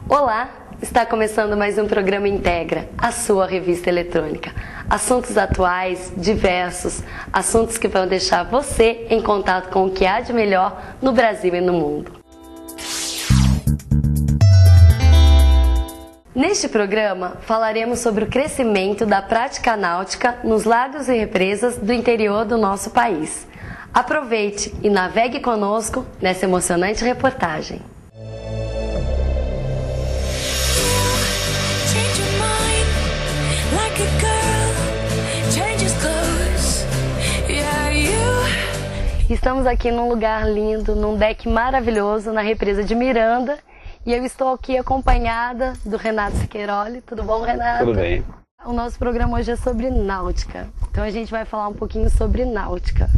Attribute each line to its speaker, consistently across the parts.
Speaker 1: Olá, está começando mais um programa Integra, a sua revista eletrônica. Assuntos atuais, diversos, assuntos que vão deixar você em contato com o que há de melhor no Brasil e no mundo. Neste programa, falaremos sobre o crescimento da prática náutica nos lagos e represas do interior do nosso país. Aproveite e navegue conosco nessa emocionante reportagem. Estamos aqui num lugar lindo, num deck maravilhoso, na represa de Miranda. E eu estou aqui acompanhada do Renato Siqueiroli. Tudo bom, Renato?
Speaker 2: Tudo bem.
Speaker 1: O nosso programa hoje é sobre náutica. Então a gente vai falar um pouquinho sobre náutica.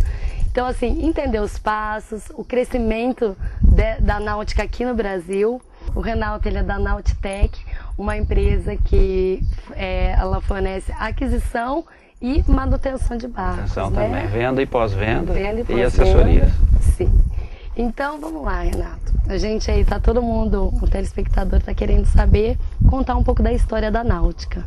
Speaker 1: Então, assim, entender os passos, o crescimento da náutica aqui no Brasil. O Renato, ele é da Nautitec, uma empresa que ela fornece aquisição e manutenção de barcos.
Speaker 2: Manutenção,
Speaker 1: né?
Speaker 2: também, venda e pós-venda
Speaker 1: e
Speaker 2: assessorias.
Speaker 1: Sim. Então vamos lá, Renato. A gente aí tá todo mundo, o telespectador tá querendo saber, contar um pouco da história da náutica.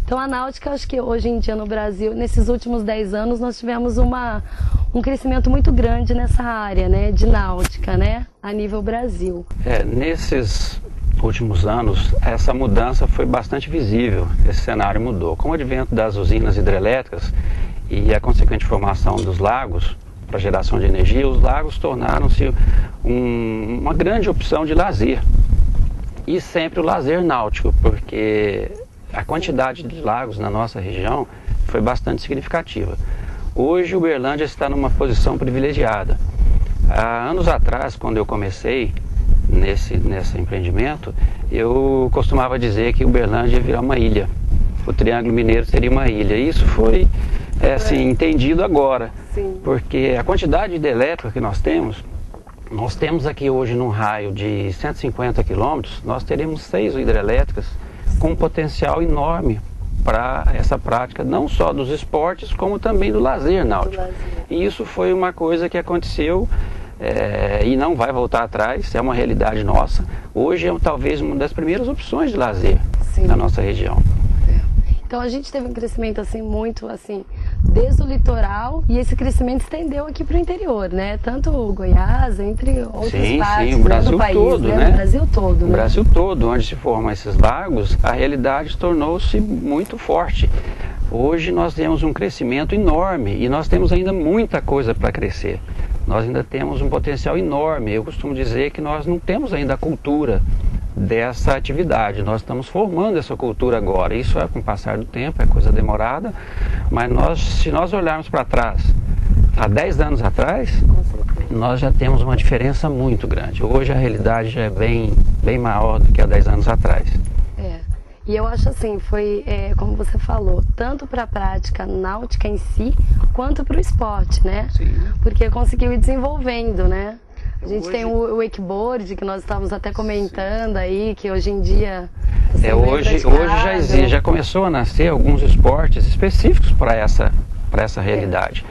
Speaker 1: Então a náutica, acho que hoje em dia no Brasil, nesses últimos 10 anos, nós tivemos um crescimento muito grande nessa área, né, de náutica, né, a nível Brasil.
Speaker 2: Nesses últimos anos, essa mudança foi bastante visível, esse cenário mudou. Com o advento das usinas hidrelétricas e a consequente formação dos lagos para geração de energia, os lagos tornaram-se uma grande opção de lazer. E sempre o lazer náutico, porque a quantidade de lagos na nossa região foi bastante significativa. Hoje, Uberlândia está numa posição privilegiada. Há anos atrás, quando eu comecei nesse empreendimento, eu costumava dizer que Uberlândia ia virar uma ilha. O Triângulo Mineiro seria uma ilha. E isso foi entendido agora. Sim. Porque a quantidade de hidrelétrica que nós temos aqui hoje num raio de 150 quilômetros, nós teremos 6 hidrelétricas com um potencial enorme para essa prática, não só dos esportes, como também do lazer náutico. E isso foi uma coisa que aconteceu e não vai voltar atrás, é uma realidade nossa. Hoje é talvez uma das primeiras opções de lazer na nossa região.
Speaker 1: Então a gente teve um crescimento assim muito assim desde o litoral, e esse crescimento estendeu aqui para o interior, né? Tanto o Goiás, entre outras partes
Speaker 2: o Brasil
Speaker 1: do país,
Speaker 2: todo,
Speaker 1: né? O Brasil todo,
Speaker 2: o Brasil todo, onde se formam esses lagos, a realidade tornou-se muito forte. Hoje nós temos um crescimento enorme e nós temos ainda muita coisa para crescer. Nós ainda temos um potencial enorme. Eu costumo dizer que nós não temos ainda a cultura dessa atividade. Nós estamos formando essa cultura agora. Isso é com o passar do tempo, é coisa demorada, mas se nós olharmos para trás, há 10 anos atrás, nós já temos uma diferença muito grande. Hoje a realidade já é bem maior do que há 10 anos atrás.
Speaker 1: E eu acho assim, foi, como você falou, tanto para a prática náutica em si, quanto para o esporte, né?
Speaker 2: Sim. Porque
Speaker 1: conseguiu ir desenvolvendo, né? A gente tem o wakeboard, que nós estávamos até comentando aí, que hoje em dia...
Speaker 2: Hoje já existe, já começou a nascer alguns esportes específicos para essa realidade.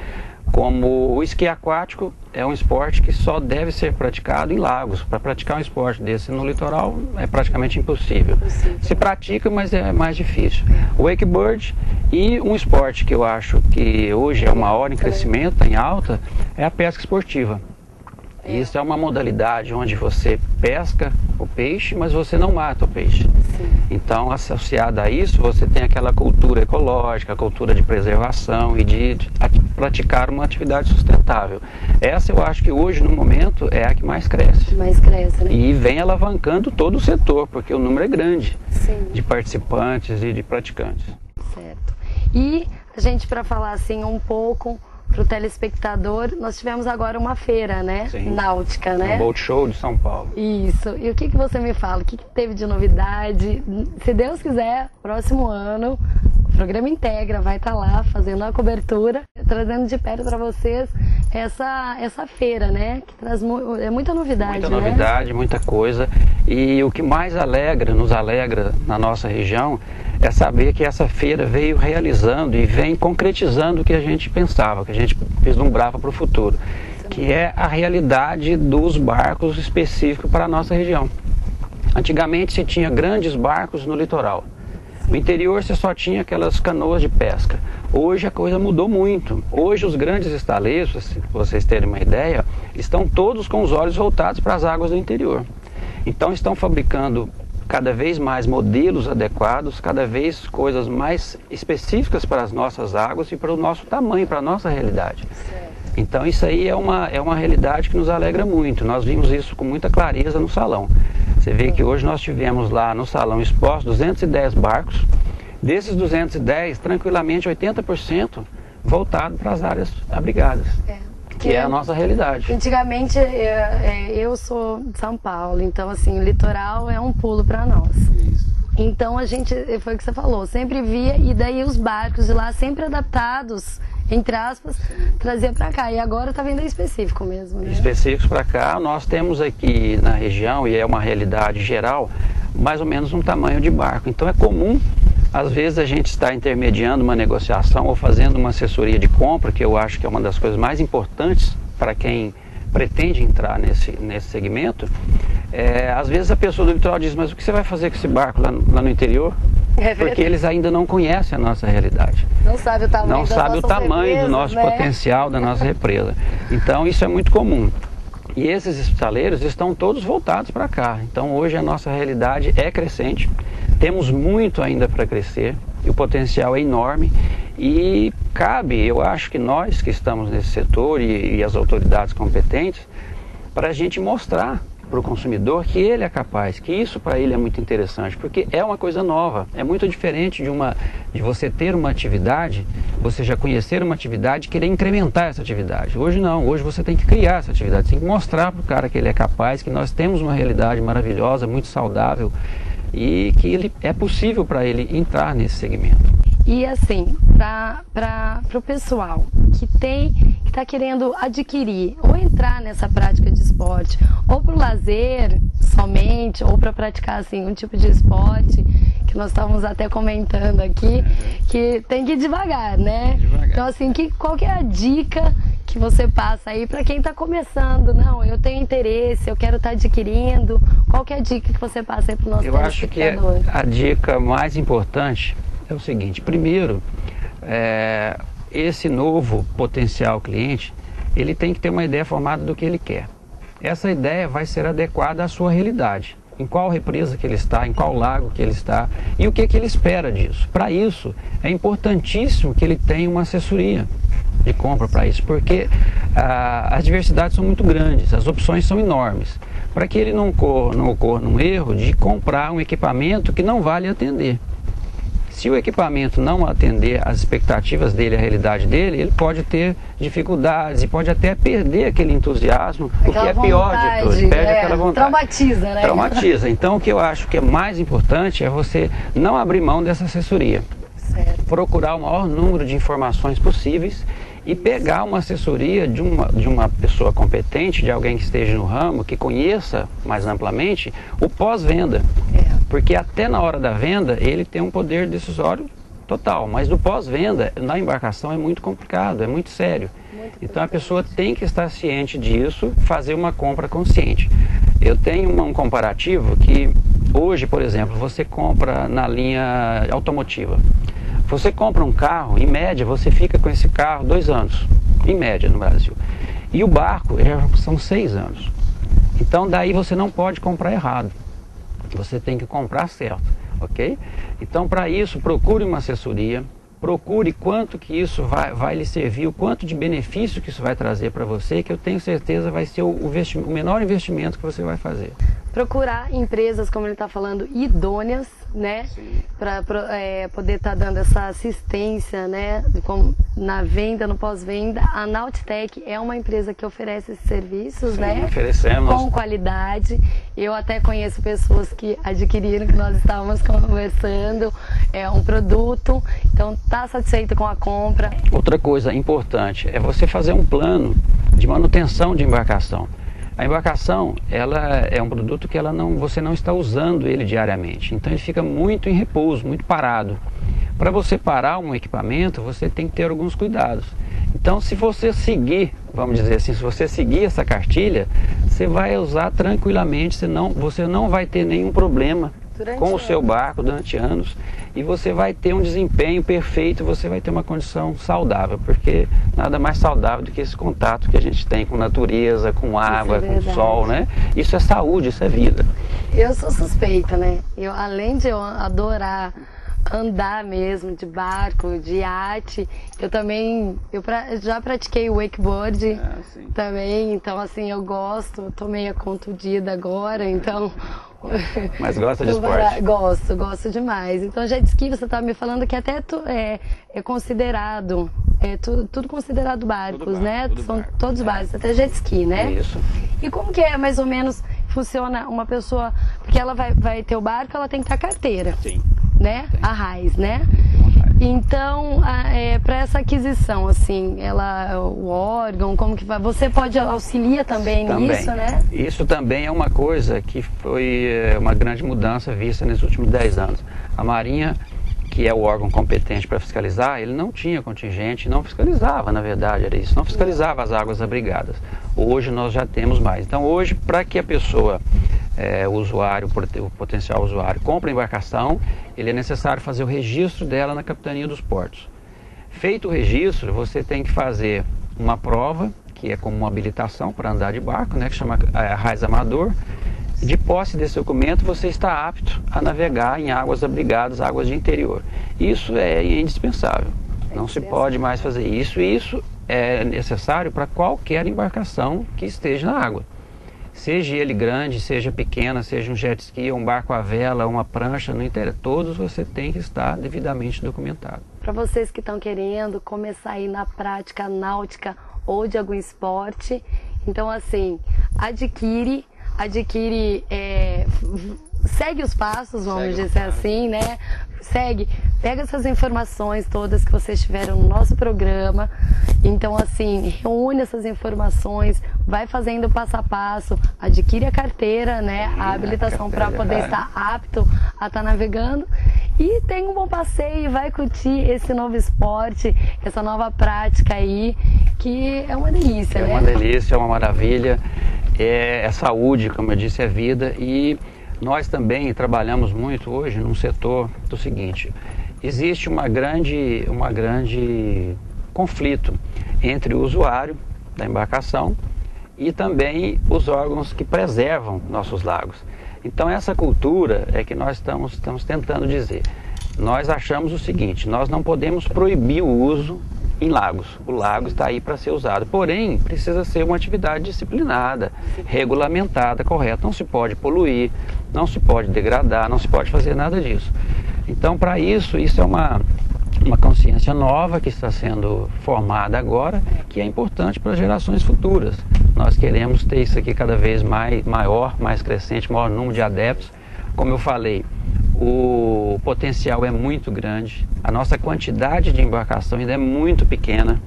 Speaker 2: Como o esqui aquático é um esporte que só deve ser praticado em lagos. Para praticar um esporte desse no litoral é praticamente impossível. Se pratica, mas é mais difícil. O wakeboard e um esporte que eu acho que hoje é o maior em crescimento, em alta, é a pesca esportiva. Isso é uma modalidade onde você pesca o peixe, mas você não mata o peixe. Sim. Então, associado a isso, você tem aquela cultura ecológica, a cultura de preservação e de praticar uma atividade sustentável. Essa eu acho que hoje, no momento, é a que mais cresce.
Speaker 1: Mais cresce, né?
Speaker 2: E vem alavancando todo o setor, porque o número é grande.
Speaker 1: Sim.
Speaker 2: De participantes e de praticantes.
Speaker 1: Certo. E a gente, para falar assim um pouco para o telespectador, nós tivemos agora uma feira, né?
Speaker 2: Sim.
Speaker 1: Náutica, né?
Speaker 2: O Boat Show de São Paulo.
Speaker 1: Isso. E o que você me fala? O que teve de novidade? Se Deus quiser, próximo ano, o programa Integra vai estar lá fazendo a cobertura, trazendo de perto para vocês essa feira, né? Que traz muita novidade,
Speaker 2: muita novidade, muita coisa. E o que mais nos alegra na nossa região é saber que essa feira veio realizando e vem concretizando o que a gente pensava, que a gente vislumbrava para o futuro, que é a realidade dos barcos específicos para a nossa região. Antigamente se tinha grandes barcos no litoral. No interior você só tinha aquelas canoas de pesca. Hoje a coisa mudou muito. Hoje os grandes estaleiros, se vocês terem uma ideia, estão todos com os olhos voltados para as águas do interior. Então estão fabricando cada vez mais modelos adequados, cada vez coisas mais específicas para as nossas águas e para o nosso tamanho, para a nossa realidade. Então isso aí é uma realidade que nos alegra muito. Nós vimos isso com muita clareza no salão. Você vê que hoje nós tivemos lá no salão expostos 210 barcos. Desses 210, tranquilamente 80% voltado para as áreas abrigadas, que é a nossa realidade.
Speaker 1: Antigamente eu sou de São Paulo, então assim, o litoral é um pulo para nós. Então a gente, foi o que você falou, sempre via, e daí os barcos de lá sempre adaptados, entre aspas, trazia para cá. E agora está vindo específico mesmo, né?
Speaker 2: Específicos para cá, nós temos aqui na região, e é uma realidade geral, mais ou menos um tamanho de barco. Então é comum, às vezes, a gente estar intermediando uma negociação ou fazendo uma assessoria de compra, que eu acho que é uma das coisas mais importantes para quem pretende entrar nesse segmento. Às vezes a pessoa do litoral diz, mas o que você vai fazer com esse barco lá no interior? Porque eles ainda não conhecem a nossa realidade.
Speaker 1: Não sabe o tamanho,
Speaker 2: do nosso potencial, da nossa represa. Então isso é muito comum. E esses estaleiros estão todos voltados para cá. Então hoje a nossa realidade é crescente. Temos muito ainda para crescer. E o potencial é enorme. E cabe, eu acho que nós que estamos nesse setor e as autoridades competentes, para a gente mostrar para o consumidor que ele é capaz, que isso para ele é muito interessante, porque é uma coisa nova, é muito diferente de você ter uma atividade, você já conhecer uma atividade e querer incrementar essa atividade. Hoje não, hoje você tem que criar essa atividade, você tem que mostrar para o cara que ele é capaz, que nós temos uma realidade maravilhosa, muito saudável e que é possível para ele entrar nesse segmento.
Speaker 1: E assim, para o pessoal que está querendo adquirir ou entrar nessa prática de esporte, ou para o lazer somente, ou para praticar assim, um tipo de esporte, que nós estávamos até comentando aqui, que tem que ir devagar, né? Então assim, qual que é a dica que você passa aí para quem está começando? Não, eu tenho interesse, eu quero estar adquirindo. Qual que é a dica que você passa aí para o nosso telespectador?
Speaker 2: Eu acho que a dica mais importante é o seguinte: primeiro, esse novo potencial cliente, ele tem que ter uma ideia formada do que ele quer. Essa ideia vai ser adequada à sua realidade, em qual represa que ele está, em qual lago que ele está e o que ele espera disso. Para isso, é importantíssimo que ele tenha uma assessoria de compra para isso, porque as diversidades são muito grandes, as opções são enormes, para que ele não ocorra num erro de comprar um equipamento que não vale atender. Se o equipamento não atender às expectativas dele, à realidade dele, ele pode ter dificuldades e pode até perder aquele entusiasmo, o que é pior de tudo, perde aquela vontade.
Speaker 1: Traumatiza, né?
Speaker 2: Traumatiza. Então o que eu acho que é mais importante é você não abrir mão dessa assessoria.
Speaker 1: Certo.
Speaker 2: Procurar o maior número de informações possíveis e pegar uma assessoria de uma pessoa competente, de alguém que esteja no ramo, que conheça mais amplamente o pós-venda. Porque até na hora da venda ele tem um poder decisório total, mas do pós-venda na embarcação é muito complicado, é muito sério. Então a pessoa tem que estar ciente disso, fazer uma compra consciente. Eu tenho um comparativo que hoje, por exemplo, você compra na linha automotiva. Você compra um carro, em média você fica com esse carro 2 anos, em média no Brasil. E o barco são 6 anos. Então daí você não pode comprar errado. Você tem que comprar certo, ok? Então, para isso, procure uma assessoria, procure quanto que isso vai lhe servir, o quanto de benefício que isso vai trazer para você, que eu tenho certeza vai ser o menor investimento que você vai fazer.
Speaker 1: Procurar empresas, como ele está falando, idôneas, né? Para poder estar dando essa assistência, né? Na venda, no pós-venda. A Nautitec é uma empresa que oferece esses serviços,
Speaker 2: sim,
Speaker 1: né?
Speaker 2: Oferecemos.
Speaker 1: Com qualidade. Eu até conheço pessoas que adquiriram, que nós estávamos conversando, um produto. Então, está satisfeito com a compra.
Speaker 2: Outra coisa importante é você fazer um plano de manutenção de embarcação. A embarcação, ela é um produto que você não está usando ele diariamente, então ele fica muito em repouso, muito parado. Para você parar um equipamento, você tem que ter alguns cuidados. Então, se você seguir, vamos dizer assim, se você seguir essa cartilha, você vai usar tranquilamente, você não vai ter nenhum problema com o seu barco durante anos e você vai ter um desempenho perfeito, você vai ter uma condição saudável, porque nada mais saudável do que esse contato que a gente tem com natureza, com água, com sol, né? Isso é saúde, isso é vida.
Speaker 1: Eu sou suspeita, né? Além de eu adorar andar mesmo de barco, de iate, eu já pratiquei wakeboard também, então assim, eu gosto, tô meio contundida agora, então...
Speaker 2: Mas gosta de esporte?
Speaker 1: Gosto demais. Então jet ski, você estava me falando que até é considerado, tudo considerado barcos, né? São todos barcos, até jet ski, né?
Speaker 2: Isso.
Speaker 1: E como que é mais ou menos funciona uma pessoa, porque ela vai ter o barco, ela tem que ter carteira.
Speaker 2: Sim.
Speaker 1: Né? A RAIS, né? Então, para essa aquisição, assim, o órgão, como que vai? Você pode auxiliar também nisso, né?
Speaker 2: Isso também é uma coisa que foi uma grande mudança vista nos últimos 10 anos. A Marinha, que é o órgão competente para fiscalizar, ele não tinha contingente, não fiscalizava, na verdade, era isso, não fiscalizava as águas abrigadas. Hoje nós já temos mais. Então, hoje, para que a pessoa, o potencial usuário, compre a embarcação, ele é necessário fazer o registro dela na Capitania dos Portos. Feito o registro, você tem que fazer uma prova, que é como uma habilitação para andar de barco, né, que chama RAIS Amador. De posse desse documento, você está apto a navegar em águas abrigadas, águas de interior. Isso é indispensável. Não se pode mais fazer isso. E isso é necessário para qualquer embarcação que esteja na água. Seja ele grande, seja pequena, seja um jet ski, um barco à vela, uma prancha, no interior, todos você tem que estar devidamente documentado.
Speaker 1: Para vocês que estão querendo começar aí na prática náutica ou de algum esporte, então assim, adquire, segue os passos, vamos dizer assim, né? Pega essas informações todas que vocês tiveram no nosso programa. Então, assim, reúne essas informações, vai fazendo passo a passo, adquire a carteira, né? A habilitação para poder estar apto a estar navegando. E tem um bom passeio, vai curtir esse novo esporte, essa nova prática aí, que é uma delícia, né?
Speaker 2: É uma delícia, é uma maravilha, é saúde, como eu disse, é vida. E nós também trabalhamos muito hoje num setor do seguinte: existe uma grande conflito entre o usuário da embarcação e também os órgãos que preservam nossos lagos. Então essa cultura é que nós estamos tentando dizer. Nós achamos o seguinte: nós não podemos proibir o uso em lagos. O lago está aí para ser usado, porém precisa ser uma atividade disciplinada, regulamentada, correta. Não se pode poluir, não se pode degradar, não se pode fazer nada disso. Então, para isso é uma consciência nova que está sendo formada agora, que é importante para gerações futuras. Nós queremos ter isso aqui cada vez maior, mais crescente, maior número de adeptos. Como eu falei, o potencial é muito grande, a nossa quantidade de embarcação ainda é muito pequena,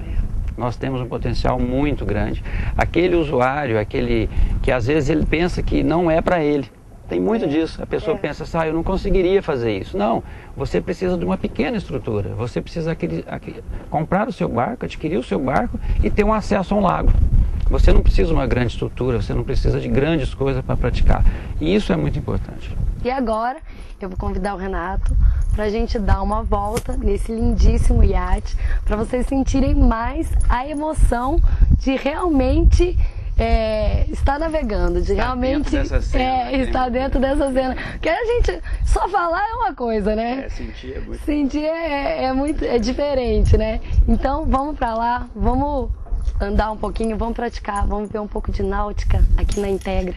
Speaker 2: nós temos um potencial muito grande. Aquele usuário, aquele que às vezes ele pensa que não é para ele, tem muito disso, a pessoa pensa assim, eu não conseguiria fazer isso. Não, você precisa de uma pequena estrutura, você precisa comprar o seu barco, adquirir o seu barco e ter um acesso a um lago. Você não precisa de uma grande estrutura, você não precisa de grandes coisas para praticar. E isso é muito importante.
Speaker 1: E agora eu vou convidar o Renato para a gente dar uma volta nesse lindíssimo iate, para vocês sentirem mais a emoção de realmente estar navegando, de realmente estar dentro dessa cena. Porque a gente só falar é uma coisa, né?
Speaker 2: Sentir é muito.
Speaker 1: Sentir é diferente, né? Então vamos para lá, vamos andar um pouquinho, vamos praticar, vamos ver um pouco de náutica aqui na Integra.